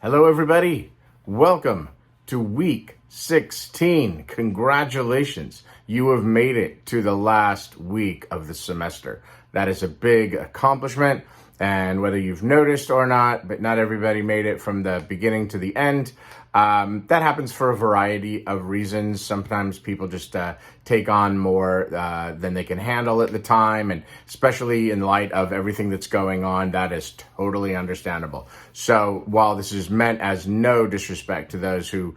Hello, everybody. Welcome to week 16. Congratulations. You have made it to the last week of the semester. That is a big accomplishment. And whether you've noticed or not, but not everybody made it from the beginning to the end. That happens for a variety of reasons. Sometimes people just take on more than they can handle at the time, and especially in light of everything that's going on, that is totally understandable. So while this is meant as no disrespect to those who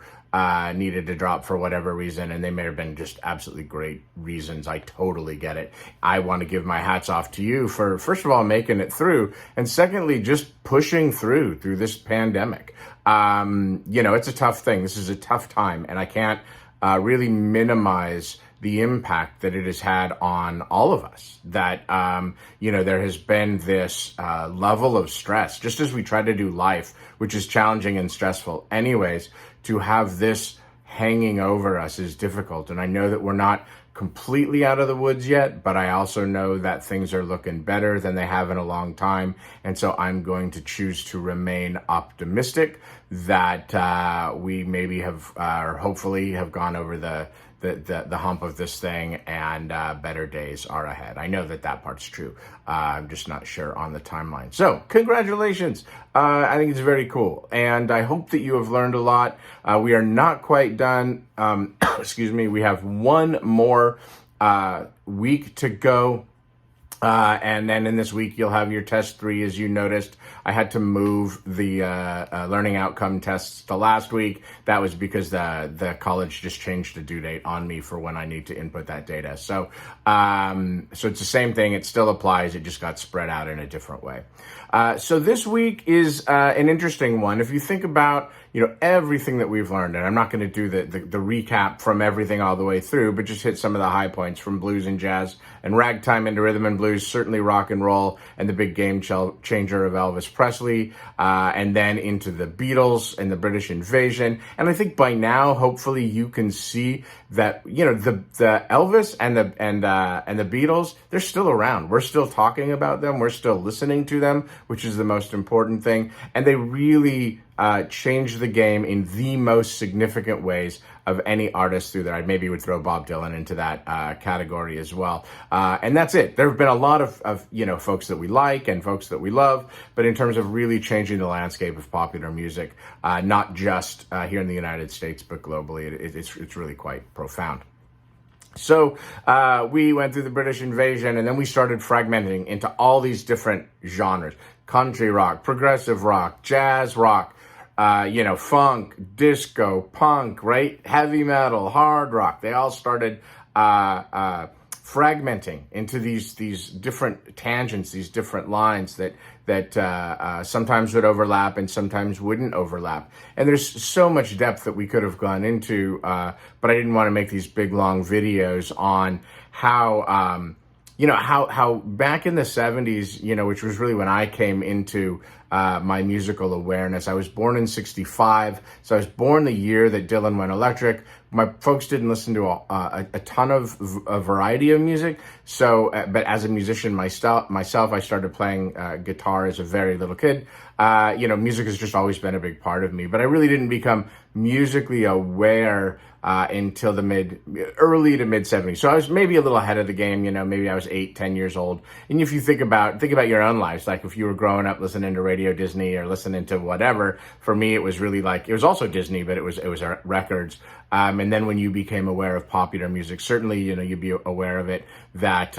needed to drop for whatever reason, and they may have been just absolutely great reasons, I totally get it. I want to give my hats off to you for, first of all, making it through, and secondly, just pushing through this pandemic. It's a tough thing. This is a tough time, and I can't really minimize the impact that it has had on all of us. That, there has been this level of stress, just as we try to do life, which is challenging and stressful anyways, to have this hanging over us is difficult. And I know that we're not completely out of the woods yet, but I also know that things are looking better than they have in a long time. And so I'm going to choose to remain optimistic that we maybe have, or hopefully have gone over the hump of this thing, and better days are ahead. I know that part's true. I'm just not sure on the timeline. So congratulations. I think it's very cool. And I hope that you have learned a lot. We are not quite done. Excuse me. We have one more week to go. And then in this week, you'll have your test 3. As you noticed, I had to move the learning outcome tests to last week. That was because the college just changed the due date on me for when I need to input that data. So it's the same thing. It still applies. It just got spread out in a different way. So this week is an interesting one. If you think about everything that we've learned, and I'm not going to do the recap from everything all the way through, but just hit some of the high points from blues and jazz and ragtime into rhythm and blues, certainly rock and roll, and the big game changer of Elvis Presley, and then into the Beatles and the British invasion. And I think by now, hopefully, you can see that the Elvis and the Beatles, they're still around. We're still talking about them. We're still listening to them, which is the most important thing. And they really changed the game in the most significant ways of any artist through there. I maybe would throw Bob Dylan into that category as well. And that's it. There have been a lot of folks that we like and folks that we love, but in terms of really changing the landscape of popular music, not just here in the United States, but globally, it's really quite profound. So we went through the British invasion, and then we started fragmenting into all these different genres: country rock, progressive rock, jazz rock, funk, disco, punk, right? Heavy metal, hard rock. They all started fragmenting into these different tangents, these different lines that sometimes would overlap and sometimes wouldn't overlap. And there's so much depth that we could have gone into, but I didn't want to make these big, long videos on how back in the 70s, which was really when I came into my musical awareness. I was born in 1965, so I was born the year that Dylan went electric. My folks didn't listen to a ton of a variety of music, so but as a musician myself, I started playing guitar as a very little kid. Music has just always been a big part of me, but I really didn't become musically aware until the early to mid 70s. So I was maybe a little ahead of the game, maybe I was 8-10 years old. And if you think about your own lives, like if you were growing up listening to Radio Disney or listening to whatever, for me, it was really it was also Disney, but it was records. And then when you became aware of popular music, certainly, you'd be aware of it that,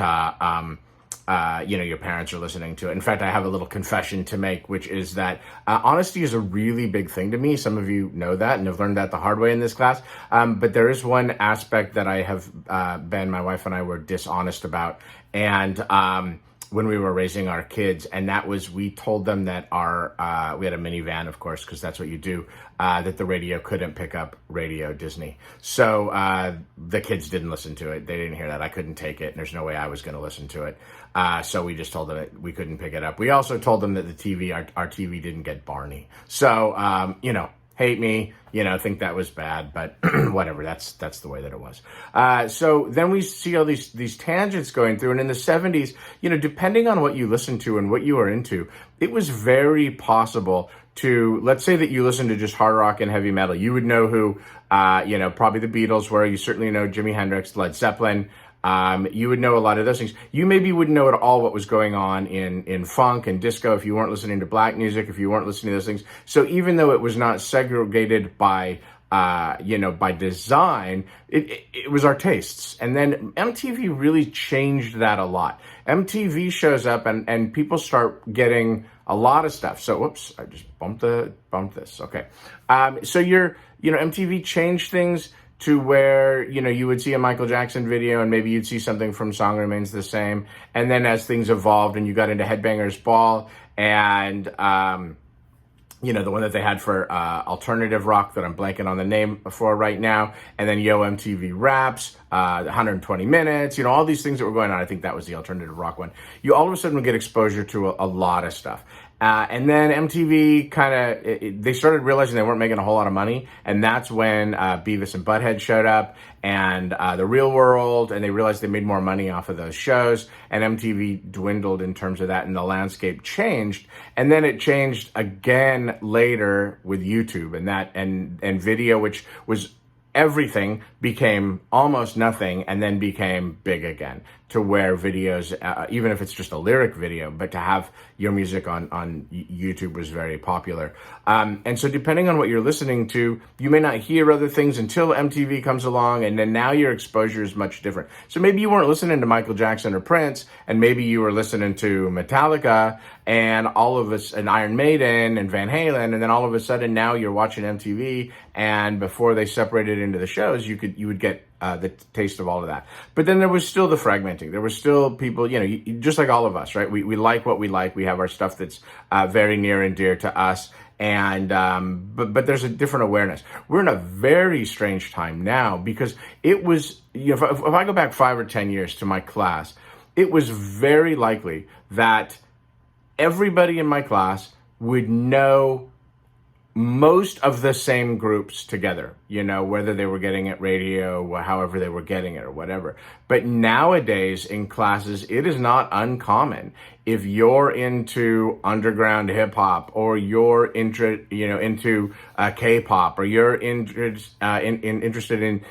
your parents are listening to it. In fact, I have a little confession to make, which is that honesty is a really big thing to me. Some of you know that and have learned that the hard way in this class. But there is one aspect that I have my wife and I were dishonest about. And when we were raising our kids, and that was, we told them that we had a minivan, of course, because that's what you do, that the radio couldn't pick up Radio Disney. So the kids didn't listen to it. They didn't hear that. I couldn't take it, and there's no way I was going to listen to it. So we just told them that we couldn't pick it up. We also told them that the TV, our TV didn't get Barney. So, hate me, think that was bad, but whatever, that's the way that it was. So then we see all these tangents going through, and in the 70s, depending on what you listen to and what you are into, it was very possible to, let's say that you listen to just hard rock and heavy metal, you would know who, probably the Beatles were. You certainly know Jimi Hendrix, Led Zeppelin. You would know a lot of those things. You maybe wouldn't know at all what was going on in funk and disco if you weren't listening to black music, if you weren't listening to those things. So even though it was not segregated by design, it was our tastes. And then MTV really changed that a lot. MTV shows up and people start getting a lot of stuff. So, whoops, I just bumped this. Okay. So MTV changed things to where, you would see a Michael Jackson video and maybe you'd see something from Song Remains the Same. And then as things evolved and you got into Headbangers Ball and, the one that they had for alternative rock that I'm blanking on the name for right now. And then Yo MTV Raps, 120 Minutes, all these things that were going on. I think that was the alternative rock one. You all of a sudden would get exposure to a lot of stuff. And then MTV they started realizing they weren't making a whole lot of money. And that's when Beavis and Butthead showed up and The Real World. And they realized they made more money off of those shows. And MTV dwindled in terms of that. And the landscape changed. And then it changed again later with YouTube and video, which was everything, became almost nothing and then became big again, to where videos, even if it's just a lyric video, but to have your music on YouTube was very popular. And so depending on what you're listening to, you may not hear other things until MTV comes along, and then now your exposure is much different. So maybe you weren't listening to Michael Jackson or Prince, and maybe you were listening to Metallica and and Iron Maiden and Van Halen, and then all of a sudden now you're watching MTV, and before they separated into the shows, you would get the taste of all of that. But then there was still the fragmenting. There were still people, just like all of us, right? We like what we like. We have our stuff that's very near and dear to us. And but there's a different awareness. We're in a very strange time now because it was, if I go back 5 or 10 years to my class, it was very likely that everybody in my class would know most of the same groups together, whether they were getting it radio or however they were getting it or whatever. But nowadays in classes, it is not uncommon. If you're into underground hip hop, or you're into K-pop, or you're interested in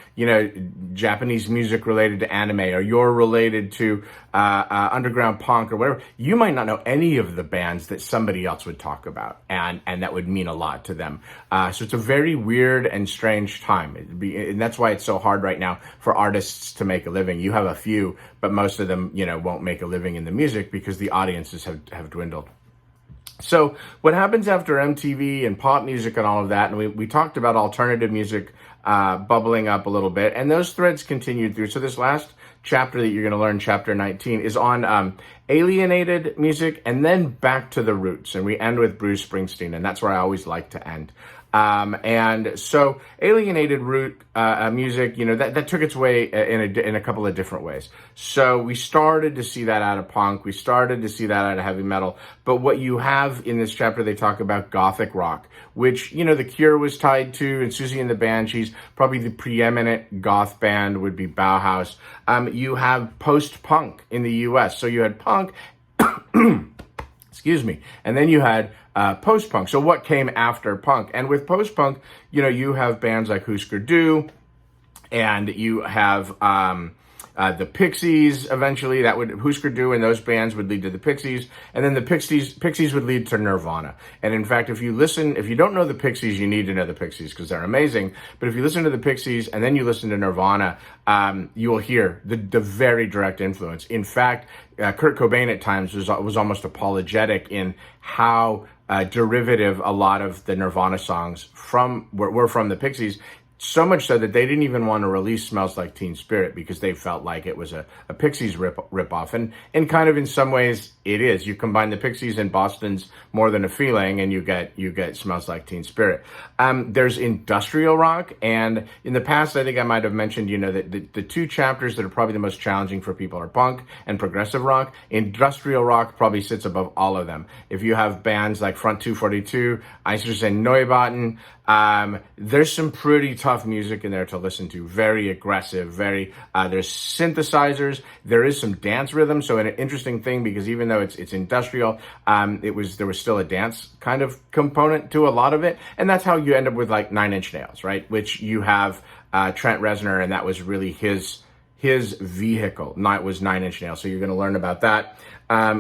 Japanese music related to anime, or you're related to underground punk or whatever, you might not know any of the bands that somebody else would talk about, and that would mean a lot to them. So it's a very weird and strange time, and that's why it's so hard right now for artists to make a living. You have a few, but most of them, won't make a living in the music because the audiences have dwindled. So what happens after MTV and pop music and all of that, and we talked about alternative music bubbling up a little bit, and those threads continued through. So this last chapter that you're going to learn, chapter 19, is on alienated music and then back to the roots. And we end with Bruce Springsteen, and that's where I always like to end. And so alienated root music, that took its way in a couple of different ways. So we started to see that out of punk. We started to see that out of heavy metal. But what you have in this chapter, they talk about gothic rock, which, The Cure was tied to, and Susie and the Banshees, probably the preeminent goth band would be Bauhaus. You have post-punk in the US. So you had punk, excuse me, and then you had post-punk. So what came after punk? And with post-punk, you have bands like Husker Du, and you have the Pixies eventually. Husker Du and those bands would lead to the Pixies, and then the Pixies would lead to Nirvana. And in fact, if you don't know the Pixies, you need to know the Pixies because they're amazing. But if you listen to the Pixies and then you listen to Nirvana, you will hear the very direct influence. In fact, Kurt Cobain at times was almost apologetic in how derivative a lot of the Nirvana songs were from the Pixies. So much so that they didn't even want to release Smells Like Teen Spirit because they felt like it was a Pixies rip-off. And kind of in some ways it is. You combine the Pixies and Boston's More Than a Feeling and you get Smells Like Teen Spirit. There's industrial rock, and in the past I think I might have mentioned, that the two chapters that are probably the most challenging for people are punk and progressive rock. Industrial rock probably sits above all of them. If you have bands like Front 242, Einstürzende Neubauten, there's some pretty tough music in there to listen to, very aggressive, very, there's synthesizers, there is some dance rhythm. So an interesting thing, because even though it's industrial, there was still a dance kind of component to a lot of it. And that's how you end up with like Nine Inch Nails, right? Which you have Trent Reznor, and that was really his vehicle. It was Nine Inch Nails. So you're going to learn about that.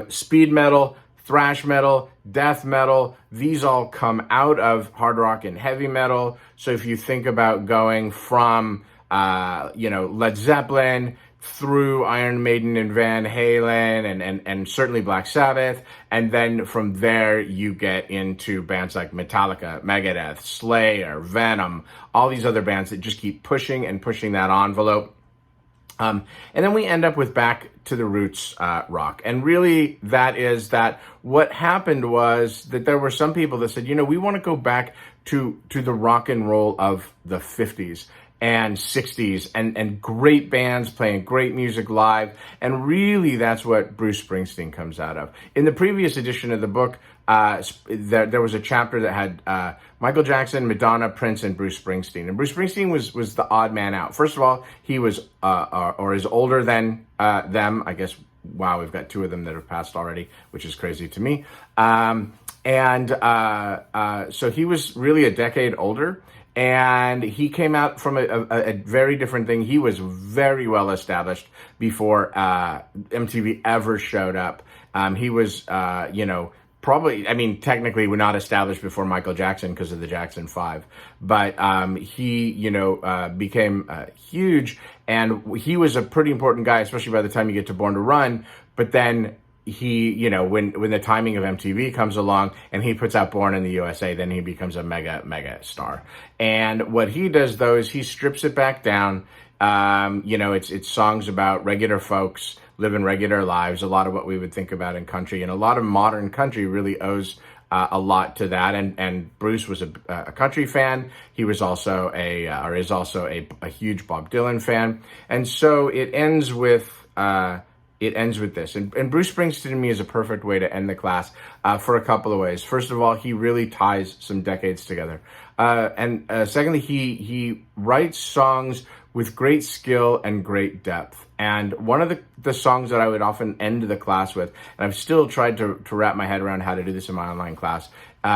Speed metal, thrash metal, death metal, these all come out of hard rock and heavy metal. So if you think about going from, Led Zeppelin through Iron Maiden and Van Halen and certainly Black Sabbath, and then from there you get into bands like Metallica, Megadeth, Slayer, Venom, all these other bands that just keep pushing and pushing that envelope. And then we end up with back to the roots rock. And really that what happened was that there were some people that said, we want to go back to the rock and roll of the 50s and 60s and great bands playing great music live. And really that's what Bruce Springsteen comes out of. In the previous edition of the book, there was a chapter that had Michael Jackson, Madonna, Prince, and Bruce Springsteen. And Bruce Springsteen was the odd man out. First of all, he was or is older than them. I guess, wow, we've got two of them that have passed already, which is crazy to me. So he was really a decade older. And he came out from a very different thing. He was very well established before MTV ever showed up. He was, technically we're not established before Michael Jackson because of the Jackson 5. But he, became huge. And he was a pretty important guy, especially by the time you get to Born to Run. But then he, when the timing of MTV comes along and he puts out Born in the USA, then he becomes a mega star. And what he does though is he strips it back down. It's songs about regular folks living regular lives, a lot of what we would think about in country, and a lot of modern country really owes a lot to that. And Bruce was a country fan. He was also is also a huge Bob Dylan fan. And so it ends with this. And Bruce Springsteen to me is a perfect way to end the class for a couple of ways. First of all, he really ties some decades together. And secondly, he writes songs with great skill and great depth. And one of the songs that I would often end the class with, and I've still tried to wrap my head around how to do this in my online class,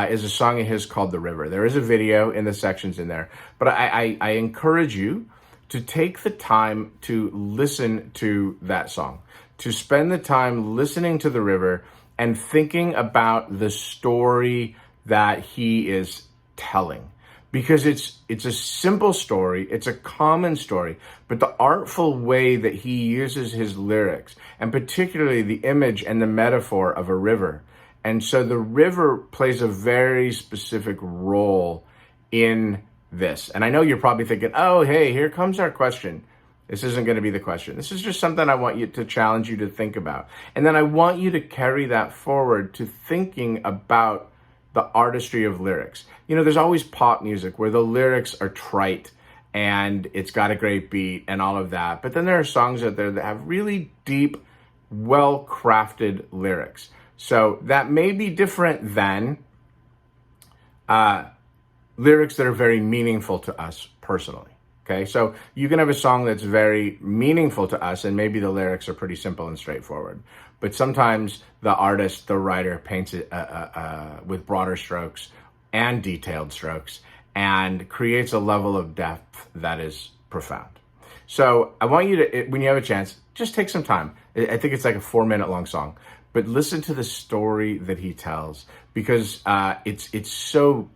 is a song of his called The River. There is a video in the sections in there. But I encourage you to take the time to listen to that song, to spend the time listening to The River and thinking about the story that he is telling. Because it's a simple story, it's a common story, but the artful way that he uses his lyrics, and particularly the image and the metaphor of a river. And so the river plays a very specific role in this. And I know you're probably thinking, oh, hey, here comes our question. This isn't going to be the question. This is just something I want you to challenge you to think about. And then I want you to carry that forward to thinking about the artistry of lyrics. There's always pop music where the lyrics are trite and it's got a great beat and all of that. But then there are songs out there that have really deep, well-crafted lyrics. So that may be different than lyrics that are very meaningful to us personally. Okay, so you can have a song that's very meaningful to us and maybe the lyrics are pretty simple and straightforward. But sometimes the artist, the writer, paints it with broader strokes and detailed strokes and creates a level of depth that is profound. So I want you to, when you have a chance, just take some time. I think it's like a 4-minute long song, but listen to the story that he tells because it's so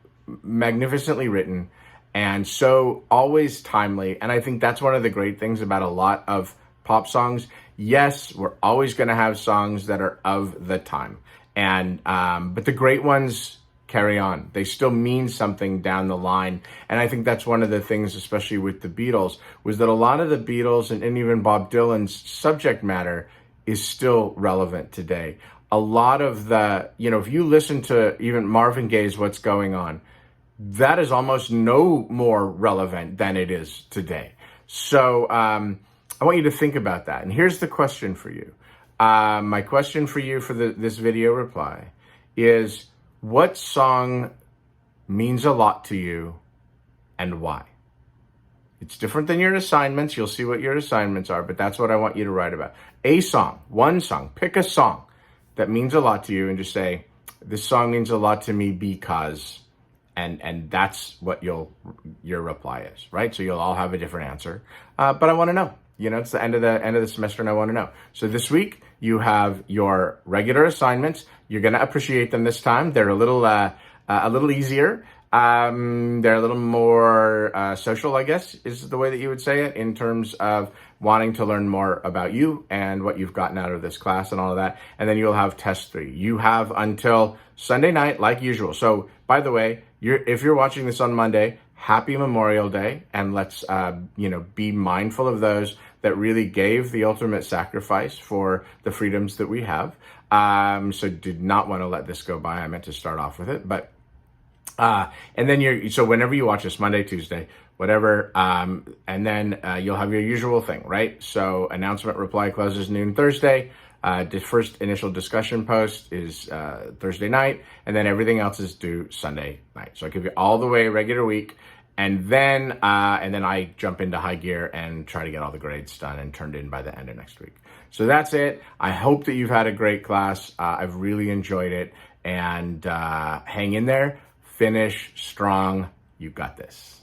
magnificently written and so always timely. And I think that's one of the great things about a lot of pop songs. Yes, we're always going to have songs that are of the time, and but the great ones carry on. They still mean something down the line. And I think that's one of the things, especially with the Beatles, was that a lot of the Beatles and even Bob Dylan's subject matter is still relevant today. A lot of the, if you listen to even Marvin Gaye's What's Going On, that is almost no more relevant than it is today. So I want you to think about that. And here's the question for you. My question for you for this video reply is, what song means a lot to you and why? It's different than your assignments. You'll see what your assignments are, but that's what I want you to write about. A song, one song, pick a song that means a lot to you and just say, this song means a lot to me because, and that's what your reply is, right? So you'll all have a different answer. But I want to know, it's the end of the semester and I want to know. So this week you have your regular assignments. You're going to appreciate them this time. They're a little easier. They're a little more social, I guess, is the way that you would say it, in terms of wanting to learn more about you and what you've gotten out of this class and all of that. And then you'll have test 3. You have until Sunday night, like usual. So, by the way, if you're watching this on Monday, happy Memorial Day, and let's be mindful of those that really gave the ultimate sacrifice for the freedoms that we have. So did not want to let this go by. I meant to start off with it, but and then so whenever you watch this, Monday, Tuesday, whatever, and then you'll have your usual thing, right? So announcement reply closes noon Thursday. The first initial discussion post is Thursday night, and then everything else is due Sunday night. So I give you all the way regular week, and then I jump into high gear and try to get all the grades done and turned in by the end of next week. So that's it. I hope that you've had a great class. I've really enjoyed it, and hang in there. Finish strong. You've got this.